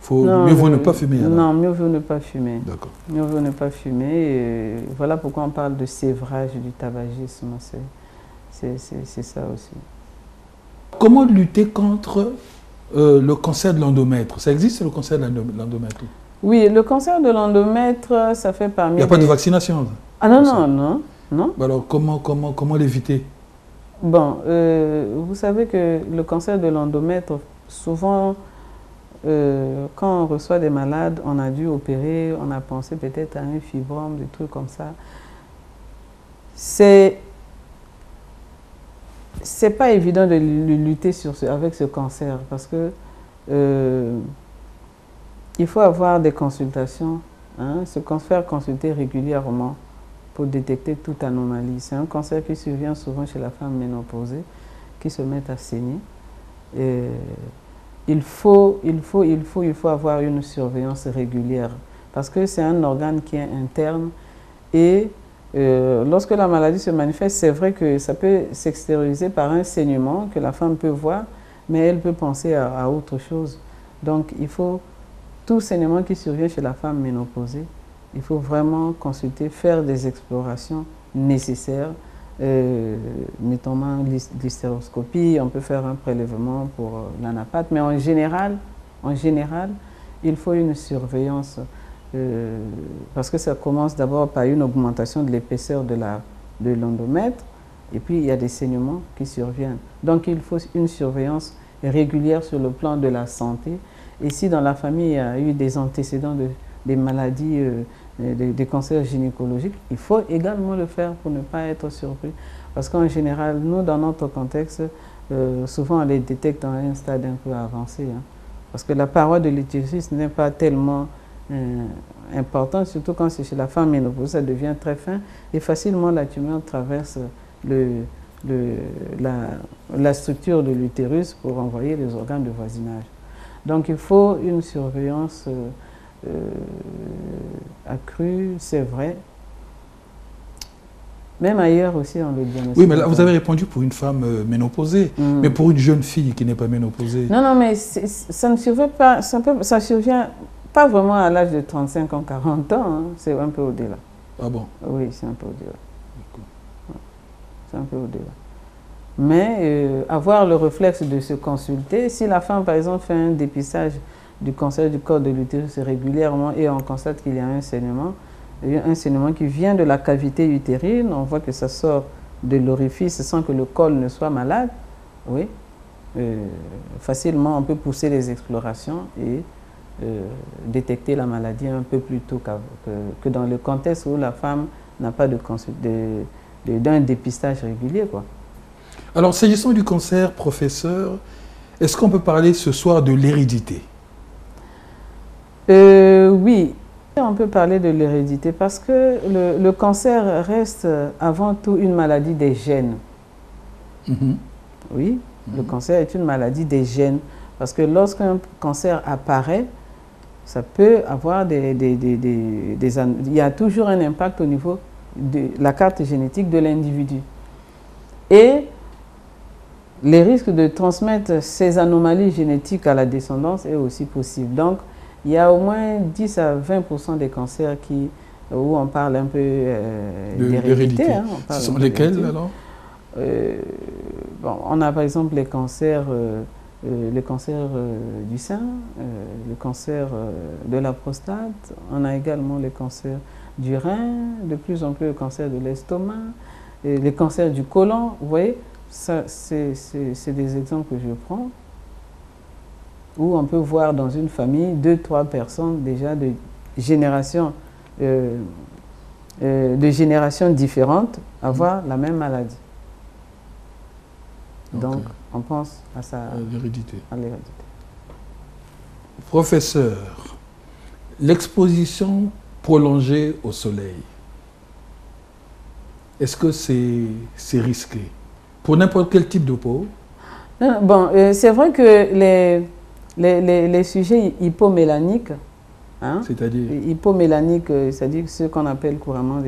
Mieux vaut ne pas fumer. Alors. Non, mieux vaut ne pas fumer. D'accord. Mieux vaut ne pas fumer. Et voilà pourquoi on parle de sévrage du tabagisme. C'est ça aussi. Comment lutter contre le cancer de l'endomètre? Ça existe le cancer de l'endomètre? Oui, le cancer de l'endomètre, ça fait parmi... Il n'y a pas de vaccination? Ah non. Alors comment l'éviter? Bon, vous savez que le cancer de l'endomètre, souvent, quand on reçoit des malades, on a dû opérer, on a pensé peut-être à un fibrome, des trucs comme ça. c'est pas évident de lutter avec ce cancer parce que il faut avoir des consultations, hein, faire consulter régulièrement pour détecter toute anomalie. C'est un cancer qui survient souvent chez la femme ménopausée qui se met à saigner. Et il faut avoir une surveillance régulière parce que c'est un organe qui est interne et lorsque la maladie se manifeste, c'est vrai que ça peut s'extérioriser par un saignement que la femme peut voir, mais elle peut penser à autre chose. Donc il faut, tout saignement qui survient chez la femme ménopausée, il faut vraiment consulter, faire des explorations nécessaires, notamment l'hystéroscopie, on peut faire un prélèvement pour l'anapathe, mais en général, il faut une surveillance parce que ça commence d'abord par une augmentation de l'épaisseur de l'endomètre et puis il y a des saignements qui surviennent. Donc il faut une surveillance régulière sur le plan de la santé. Et si dans la famille il y a eu des antécédents des maladies, des cancers gynécologiques, il faut également le faire pour ne pas être surpris. Parce qu'en général, nous, dans notre contexte, souvent on les détecte à un stade un peu avancé. Hein, parce que la paroi de l'utérus n'est pas tellement importante, surtout quand c'est chez la femme ménopausée, ça devient très fin et facilement la tumeur traverse la structure de l'utérus pour envoyer les organes de voisinage. Donc il faut une surveillance accrue, c'est vrai. Même ailleurs aussi, on le diagnostique. Oui, mais là, vous avez répondu pour une femme ménopausée, mais pour une jeune fille qui n'est pas ménopausée. Non, non, mais ça ne survient pas, ça survient pas vraiment à l'âge de 35 ans, 40 ans, hein, c'est un peu au-delà. Ah bon? Oui, c'est un peu au-delà. C'est un peu au-delà. Mais avoir le réflexe de se consulter, si la femme, par exemple, fait un dépistage du cancer du col de l'utérus régulièrement et on constate qu'il y a un saignement qui vient de la cavité utérine, on voit que ça sort de l'orifice sans que le col ne soit malade, oui, facilement on peut pousser les explorations et détecter la maladie un peu plus tôt que dans le contexte où la femme n'a pas d'un dépistage régulier, quoi. Alors, s'agissant du cancer, professeur, est-ce qu'on peut parler ce soir de l'hérédité? Oui, on peut parler de l'hérédité parce que le cancer reste avant tout une maladie des gènes. Oui, le cancer est une maladie des gènes parce que lorsqu'un cancer apparaît, ça peut avoir il y a toujours un impact au niveau de la carte génétique de l'individu. Et les risques de transmettre ces anomalies génétiques à la descendance est aussi possible. Donc, il y a au moins 10 à 20% des cancers où on parle un peu d'hérédité. Hein, ce sont lesquels alors? Bon, on a par exemple les cancers du sein, le cancer de la prostate, on a également les cancers du rein, de plus en plus le cancer de l'estomac, les cancers du côlon, vous voyez, c'est des exemples que je prends, où on peut voir dans une famille 2-3 personnes déjà de générations différentes avoir la même maladie. Donc, on pense à l'hérédité. Professeur, l'exposition prolongée au soleil, est-ce que c'est risqué pour n'importe quel type de peau? Bon, c'est vrai que les sujets hypomélaniques, hein, c'est-à-dire hypomélaniques, c'est-à-dire ce qu'on appelle couramment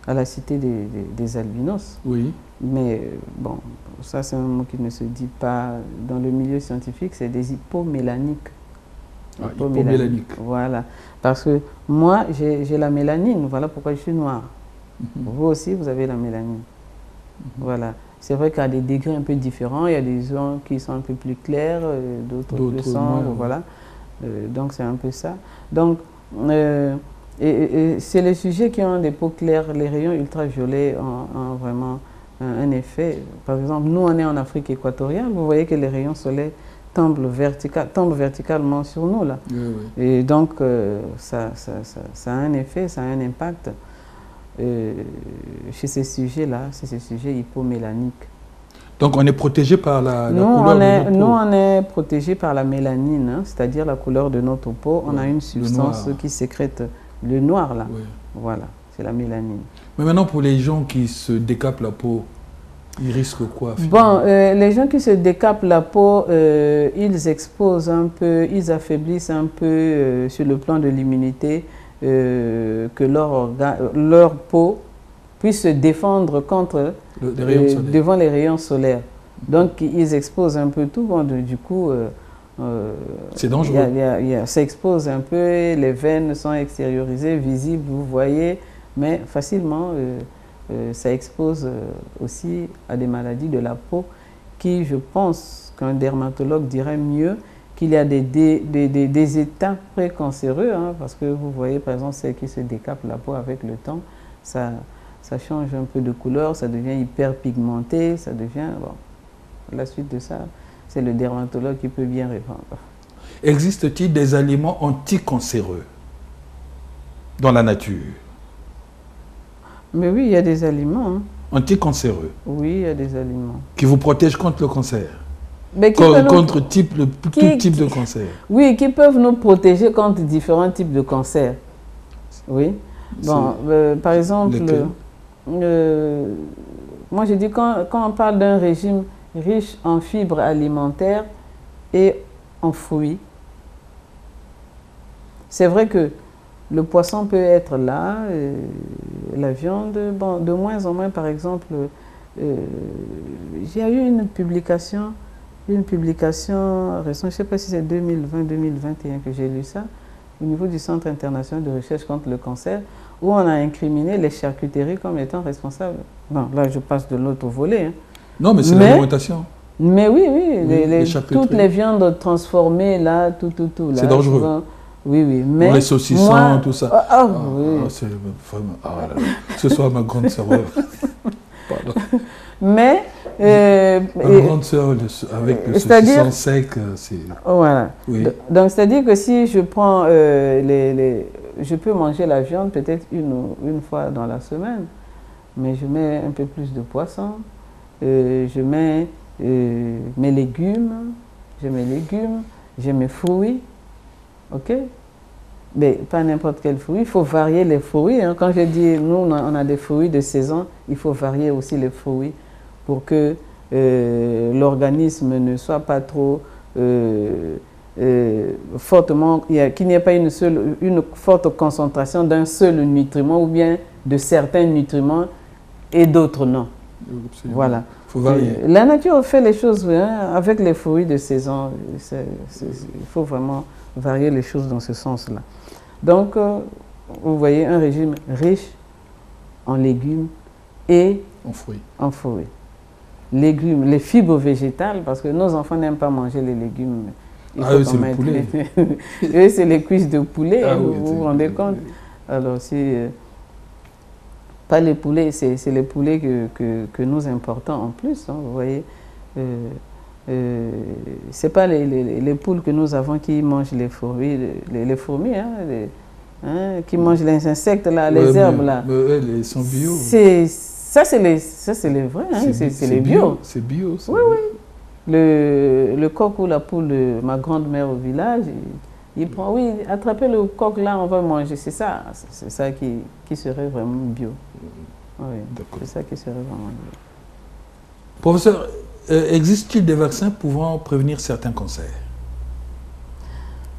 à la cité des albinos. Oui. Mais bon, ça c'est un mot qui ne se dit pas dans le milieu scientifique, c'est des hypomélaniques. Hypomélaniques. Voilà. Parce que moi, j'ai la mélanine, voilà pourquoi je suis noire. Vous aussi, vous avez la mélanine. Voilà. C'est vrai qu'à des degrés un peu différents, il y a des gens qui sont un peu plus clairs, d'autres plus sombres, voilà. Donc c'est un peu ça. Donc, c'est les sujets qui ont des peaux claires, les rayons ultraviolets ont vraiment un effet. Par exemple, nous on est en Afrique équatoriale, vous voyez que les rayons solaires tombent verticalement sur nous là. Oui, oui. Et donc ça a un effet, ça a un impact. chez ces sujets-là, c'est ces sujets hypomélaniques. Donc on est protégé par la nous, couleur de notre peau. Nous, on est protégé par la mélanine, hein, c'est-à-dire la couleur de notre peau. On a une substance qui sécrète le noir, là. Oui. Voilà, c'est la mélanine. Mais maintenant, pour les gens qui se décapent la peau, ils risquent quoi? Bon, les gens qui se décapent la peau, ils exposent un peu, ils affaiblissent un peu sur le plan de l'immunité, que leur peau puisse se défendre contre devant les rayons solaires. Donc, ils exposent un peu tout. Bon, du coup, c'est dangereux. Ça expose un peu, les veines sont extériorisées, visibles, vous voyez, mais facilement, ça expose aussi à des maladies de la peau qui, je pense qu'un dermatologue dirait mieux qu'il y a des états précancéreux, hein, parce que vous voyez, par exemple, celles qui se décapent la peau avec le temps, ça change un peu de couleur, ça devient hyper pigmenté, ça devient... Bon, la suite de ça, c'est le dermatologue qui peut bien répondre. Existe-t-il des aliments anticancéreux dans la nature? Mais oui, il y a des aliments. Hein. Anticancéreux? Oui, il y a des aliments. Qui vous protègent contre le cancer? Mais contre tout type de cancer? Oui, qui peuvent nous protéger contre différents types de cancers. Oui. Bon, par exemple, moi je dis quand on parle d'un régime riche en fibres alimentaires et en fruits, c'est vrai que le poisson peut être là, la viande, bon, de moins en moins, par exemple, j'ai eu une publication récente, je ne sais pas si c'est 2020-2021 que j'ai lu ça, au niveau du Centre international de recherche contre le cancer, où on a incriminé les charcuteries comme étant responsables. Bon, là, je passe de l'autre volet. Hein. Non, mais c'est l'alimentation. Mais oui, toutes les viandes transformées, là, tout. C'est dangereux. Souvent, oui. Mais les saucissons, tout ça. Oui. C'est vraiment... ce soit ma grande sœur. Pardon. Mais... ma grande sœur, avec le saucisson sec, c'est... Voilà. Oui. Donc, c'est-à-dire que si je prends je peux manger la viande peut-être une fois dans la semaine, mais je mets un peu plus de poisson, je mets mes légumes, j'ai mes fruits, ok? Mais pas n'importe quel fruit, il faut varier les fruits. Hein. Quand je dis, nous, on a des fruits de saison, il faut varier aussi les fruits pour que l'organisme ne soit pas trop fortement, qu'il n'y ait pas une forte concentration d'un seul nutriment ou bien de certains nutriments et d'autres non. Absolument. Voilà. Faut varier. La nature fait les choses hein, avec les fruits de saison. Il faut vraiment varier les choses dans ce sens-là. Donc, vous voyez un régime riche en légumes et en fruits. Légumes, les fibres végétales, parce que nos enfants n'aiment pas manger les légumes. Eux, c'est le poulet. Eux, c'est les cuisses de poulet, vous vous rendez compte? Alors, pas les poulets, c'est les poulets que nous importons en plus, hein, vous voyez. C'est pas les poules que nous avons qui mangent les fourmis, qui mangent les insectes, là, les herbes. Là. Mais ils sont bio. Ça, c'est les vrais, hein, c'est les bio. C'est bio, ça. Oui. Le coq ou la poule de ma grande-mère au village, il prend, oui, attrapez le coq là, on va manger. C'est ça qui serait vraiment bio. Oui, c'est ça qui serait vraiment bio. Professeur, existe-t-il des vaccins pouvant prévenir certains cancers?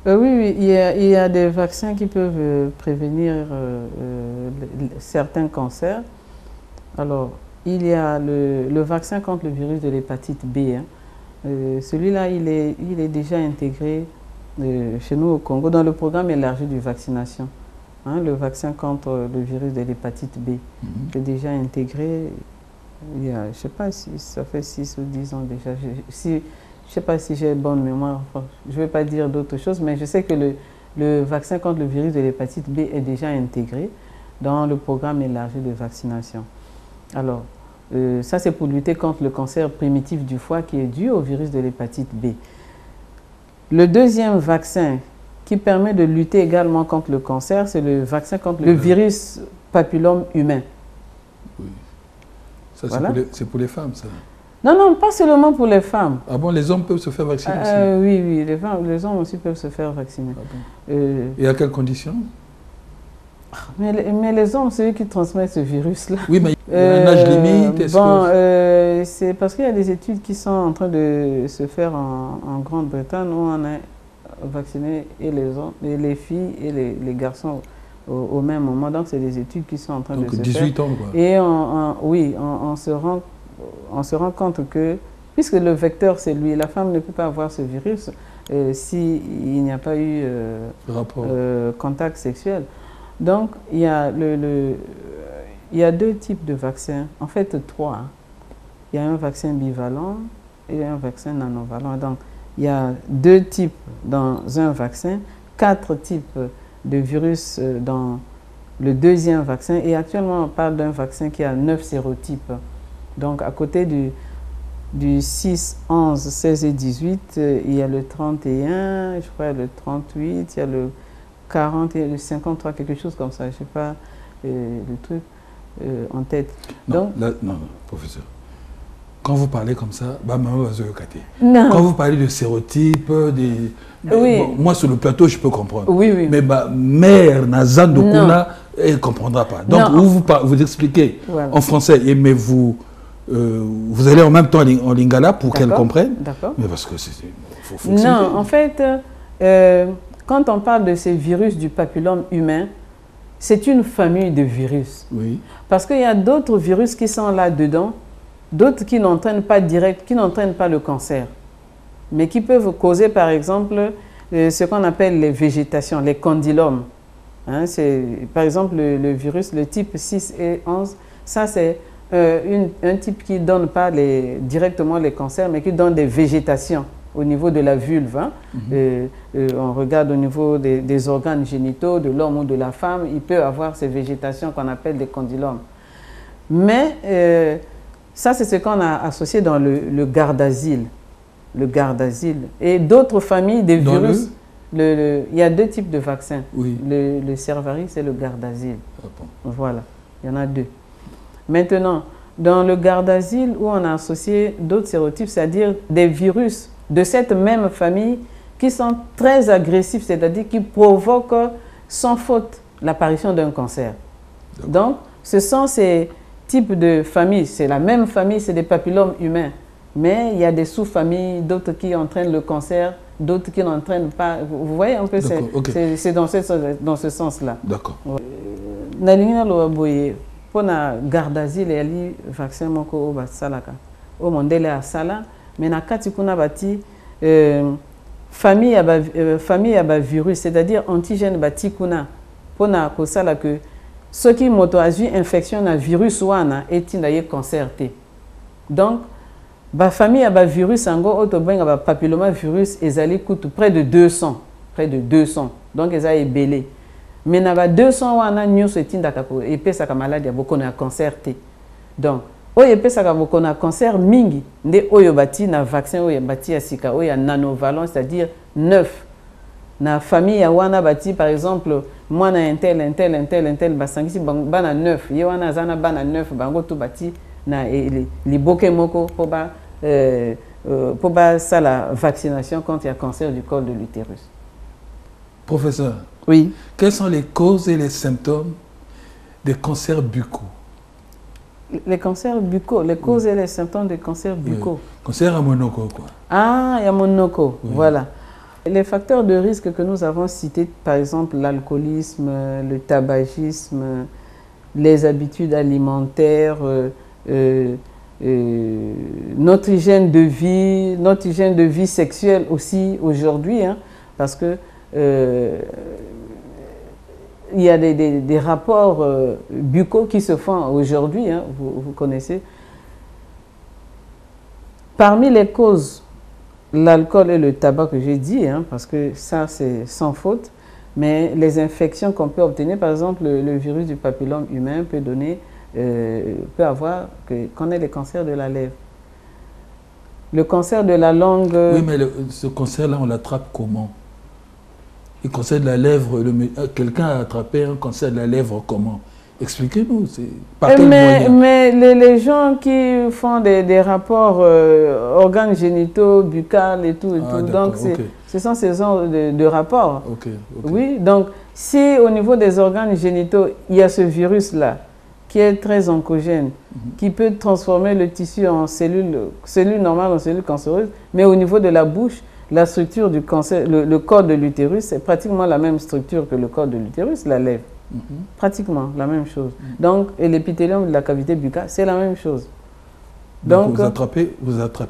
Oui, il y a des vaccins qui peuvent prévenir certains cancers. Alors, il y a le vaccin contre le virus de l'hépatite B. Hein. Celui-là, il est déjà intégré chez nous au Congo dans le programme élargi de vaccination. Hein, le vaccin contre le virus de l'hépatite B est déjà intégré. Il y a, je ne sais pas si ça fait 6 ou 10 ans déjà. Je ne sais pas si j'ai bonne mémoire. Enfin, je ne vais pas dire d'autres choses, mais je sais que le vaccin contre le virus de l'hépatite B est déjà intégré dans le programme élargi de vaccination. Alors, ça c'est pour lutter contre le cancer primitif du foie qui est dû au virus de l'hépatite B. Le deuxième vaccin qui permet de lutter également contre le cancer, c'est le vaccin contre le virus papillome humain. Oui. Ça, Voilà. c'est pour les femmes, ça. Non, non, pas seulement pour les femmes. Ah bon, les hommes peuvent se faire vacciner aussi? Oui, oui, les hommes aussi peuvent se faire vacciner. Ah bon. Et à quelles conditions? Mais les hommes, c'est eux qui transmettent ce virus-là. Oui, mais il y a un âge limite. Bon, c'est parce qu'il y a des études qui sont en train de se faire en Grande-Bretagne où on a vacciné et les hommes, et les filles et les garçons au même moment. Donc, c'est des études qui sont en train de se faire. Donc, 18 ans, quoi. Et oui, on se rend compte que, puisque le vecteur, c'est lui, la femme ne peut pas avoir ce virus s'il n'y a pas eu contact sexuel. Donc, il y a deux types de vaccins, en fait 3. Hein. Il y a un vaccin bivalent et un vaccin nanovalent. Donc, il y a 2 types dans un vaccin, 4 types de virus dans le deuxième vaccin. Et actuellement, on parle d'un vaccin qui a 9 sérotypes. Donc, à côté du 6, 11, 16 et 18, il y a le 31, je crois le 38, il y a le 40 et le 53, quelque chose comme ça. Je ne sais pas le truc en tête. Non, donc, non, professeur. Quand vous parlez comme ça, quand vous parlez de sérotypes, oui. Bon, moi sur le plateau, je peux comprendre. Oui, oui. Mais ma mère, Nazan Dokuna, elle ne comprendra pas. Donc, vous expliquez en français, mais vous allez en même temps en lingala pour qu'elle comprenne. D'accord. Mais parce que faut non, en fait, quand on parle de ces virus du papillome humain, c'est une famille de virus. Oui. Parce qu'il y a d'autres virus qui sont là-dedans, d'autres qui n'entraînent pas direct, qui n'entraînent pas le cancer, mais qui peuvent causer, par exemple, ce qu'on appelle les végétations, les condylomes. Hein, c'est, par exemple, le virus, le type 6 et 11, ça c'est un type qui ne donne pas directement les cancers, mais qui donne des végétations au niveau de la vulve. Hein. On regarde au niveau des organes génitaux de l'homme ou de la femme, il peut avoir ces végétations qu'on appelle des condylomes. Mais ça, c'est ce qu'on a associé dans le Gardasil. Le Gardasil. Et d'autres familles de virus. Il y a 2 types de vaccins. Oui. Le Cervarix et le Gardasil. Ah bon. Voilà, il y en a 2. Maintenant, dans le Gardasil, où on a associé d'autres sérotypes, c'est-à-dire des virus de cette même famille qui sont très agressifs, c'est-à-dire qui provoquent sans faute l'apparition d'un cancer. Donc, ce sont ces types de familles, c'est la même famille, c'est des papillomes humains, mais il y a des sous-familles, d'autres qui entraînent le cancer, d'autres qui n'entraînent pas. Vous voyez un peu, c'est dans ce sens-là. D'accord. Pour la Gardasil, il y a vaccin moko au salaka. Au mondele à sala, mais na kati kuna bati famille à virus, c'est-à-dire antigène bati kuna pour na kosala que ceux qui motoazu infection na virus wana etindaye cancer te. Donc ba famille à virus ango autobenga ba papillomavirus ezali kutu près de 200, donc ezali belé. Mais na ba 200 wana nyuso etindaka ko epesaka maladie ya boko na cancer te. Donc oyo epesaka boko na cancer mingi nde oyo bati na vaccin oyo bati ya sika oyo ya nanovalent, c'est-à-dire 9 na famille ya wana bati par exemple mwana intel basangisi bana 9 ye wana zana bana 9 bango to bati na liboke moko pour ça la vaccination contre le cancer du col de l'utérus. Professeur, oui. Quelles sont les causes et les symptômes des cancers buccaux? Les cancers buccaux, les causes et les symptômes des cancers buccaux. Oui. Cancer à monoko, quoi. Ah, il y a monoko, voilà. Les facteurs de risque que nous avons cités, par exemple l'alcoolisme, le tabagisme, les habitudes alimentaires, notre hygiène de vie sexuelle aussi aujourd'hui, hein, parce que il y a des rapports buccaux qui se font aujourd'hui, hein, vous connaissez. Parmi les causes, l'alcool et le tabac que j'ai dit, hein, parce que ça c'est sans faute, mais les infections qu'on peut obtenir, par exemple le virus du papillome humain peut qu'on ait les cancers de la lèvre. Le cancer de la langue... Oui, mais ce cancer-là, on l'attrape comment? Le cancer de la lèvre, quelqu'un a attrapé un cancer de la lèvre comment? Expliquez-nous, par quel moyen? Mais les gens qui font des rapports organes génitaux, buccales et tout, donc ce sont ces genres de rapports. Oui, donc si au niveau des organes génitaux, il y a ce virus-là, qui est très oncogène, qui peut transformer le tissu en cellules normales en cellules cancéreuses, mais au niveau de la bouche, la structure du cancer, le corps de l'utérus, c'est pratiquement la même structure que le corps de l'utérus, la lèvre. Pratiquement la même chose. Donc, et l'épithélium de la cavité buccale, c'est la même chose. Donc vous attrapez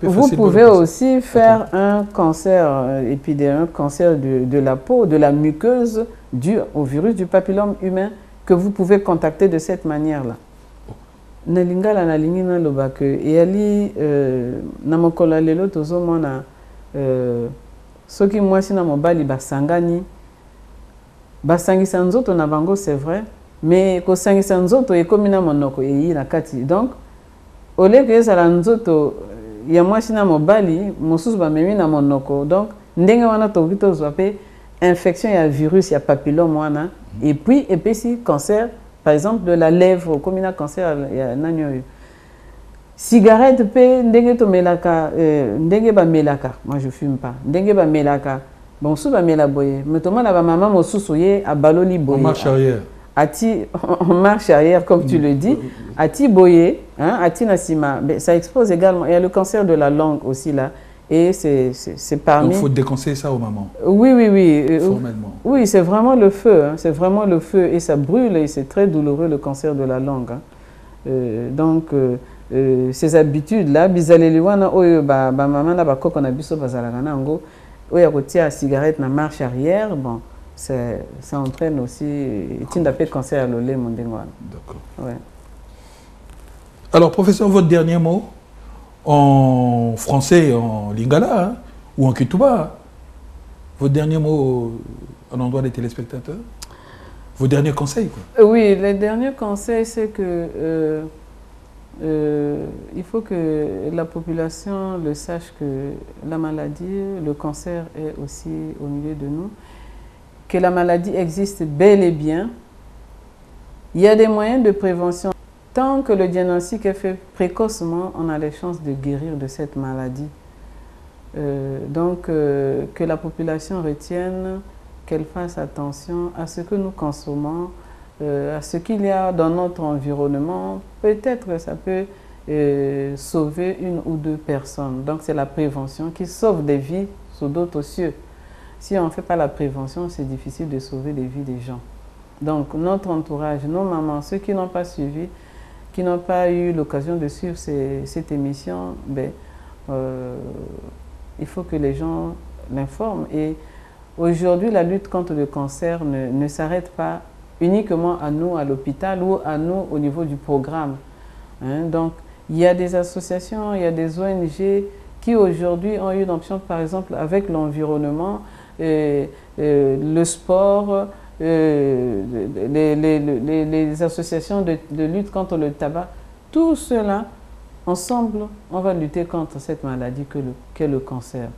vous pouvez aussi faire un cancer épidémique, un cancer de la peau, de la muqueuse, dû au virus du papillome humain, que vous pouvez contacter de cette manière-là. Nalingala nalingina lobake eyali namokola lelo tozomona soki mwasi na mobali basangani basangisa nzoto na bango, c'est vrai, mais kosangisa nzoto ekomi na monoko eyi na kati. Donc ole ke ezala nzoto ya mwasi na mobali mosusu bamemi na monoko, donc ndenge wana tokoki tozwa pe infection ya virus ya papillome wana, et puis epesi cancer par exemple de la lèvre, comme na cancer ya nani oyo cigarette pe ndenge to melaka ndenge ba melaka, moi je fume pas, ndenge ba melaka bon sous ba mela boye mais to mana ba maman mosusu ye abaloli boye, on marche arrière, on marche arrière comme tu le dis, ati boye hein, ati nasima, ça expose également, il y a le cancer de la langue aussi là. Et c'est parmi... Donc il faut déconseiller ça aux mamans. Oui, oui, oui. Formellement. Oui, c'est vraiment le feu. Hein, c'est vraiment le feu. Et ça brûle et c'est très douloureux, le cancer de la langue. Hein. Donc, ces habitudes-là, bizaleliwana oyo ba maman na ba koko na biso bazalaka nango, oyo kotia la cigarette na marche arrière, bon, ça entraîne aussi tindapé cancer à l'olé mondengwana. D'accord. Ouais. Alors, professeur, votre dernier mot en français, en lingala, hein, ou en kituba. Vos derniers mots à l'endroit des téléspectateurs? Vos derniers conseils, quoi. Oui, les derniers conseils, c'est que il faut que la population le sache que la maladie, le cancer est aussi au milieu de nous, que la maladie existe bel et bien. Il y a des moyens de prévention. Tant que le diagnostic est fait précocement, on a les chances de guérir de cette maladie. Donc, que la population retienne, qu'elle fasse attention à ce que nous consommons, à ce qu'il y a dans notre environnement. Peut-être que ça peut sauver une ou deux personnes. Donc, c'est la prévention qui sauve des vies sous d'autres cieux. Si on ne fait pas la prévention, c'est difficile de sauver les vies des gens. Donc, notre entourage, nos mamans, ceux qui n'ont pas suivi, qui n'ont pas eu l'occasion de suivre cette émission, ben, il faut que les gens l'informent. Et aujourd'hui, la lutte contre le cancer ne s'arrête pas uniquement à nous, à l'hôpital, ou à nous au niveau du programme. Hein? Donc, il y a des associations, il y a des ONG qui aujourd'hui ont eu l'option, par exemple, avec l'environnement, le sport, les associations de lutte contre le tabac, tout cela, ensemble, on va lutter contre cette maladie qu'est le cancer.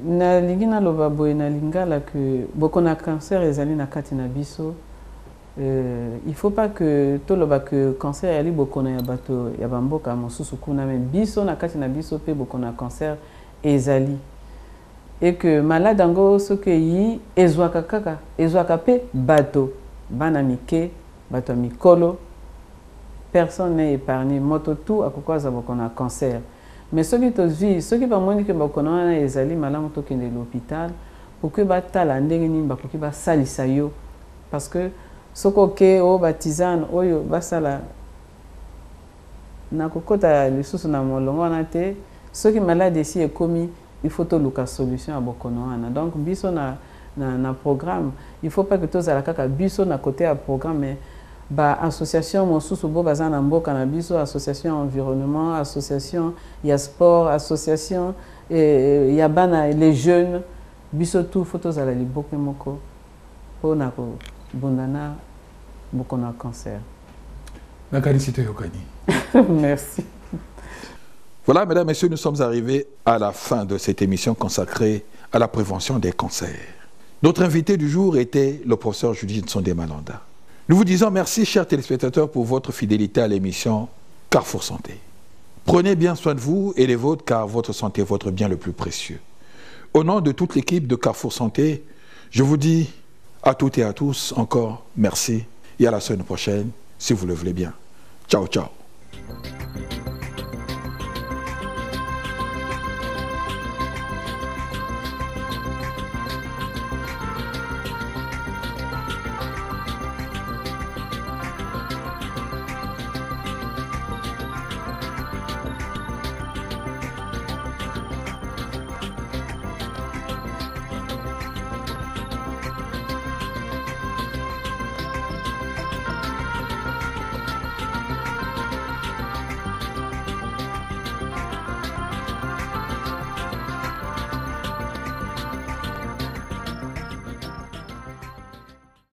Na lingina loba boy na lingala que beaucoup na cancer ezali na kati na biso. Il faut pas que to loba que cancer yali beaucoup na yabato ya bamboka mosusu kuna mais biso na kati na biso pe beaucoup na cancer ezali. Et que malade ango soke yi ezwaka kaka ezwaka pe bato bana mike bato mikolo, personne n'est épargné, moto tout akokwaza beaucoup na cancer. Mais ceux qui va moins que bakona ezali malamu to kende l'hôpital pour que batala ndenge ni bakoki ba salisa yo parce que soko ke o batizane oyo basala na kokota lisusu na molongo na te ceux qui malade ici est commis, il faut to luka solution à bokonoana. Donc biso na programme, il faut pas que tous à la kaka biso na côté à programme mais ba association mosusu bo bazana mboka na biso, association environnement, association ya sport, association ya bana les jeunes biso tout photos à la liboke moko pour na ko bondana bokona cancer. Merci. Voilà, mesdames, messieurs, nous sommes arrivés à la fin de cette émission consacrée à la prévention des cancers. Notre invité du jour était le professeur Judith Sondé Malanda. Nous vous disons merci, chers téléspectateurs, pour votre fidélité à l'émission Carrefour Santé. Prenez bien soin de vous et des vôtres, car votre santé est votre bien le plus précieux. Au nom de toute l'équipe de Carrefour Santé, je vous dis à toutes et à tous encore merci et à la semaine prochaine, si vous le voulez bien. Ciao, ciao.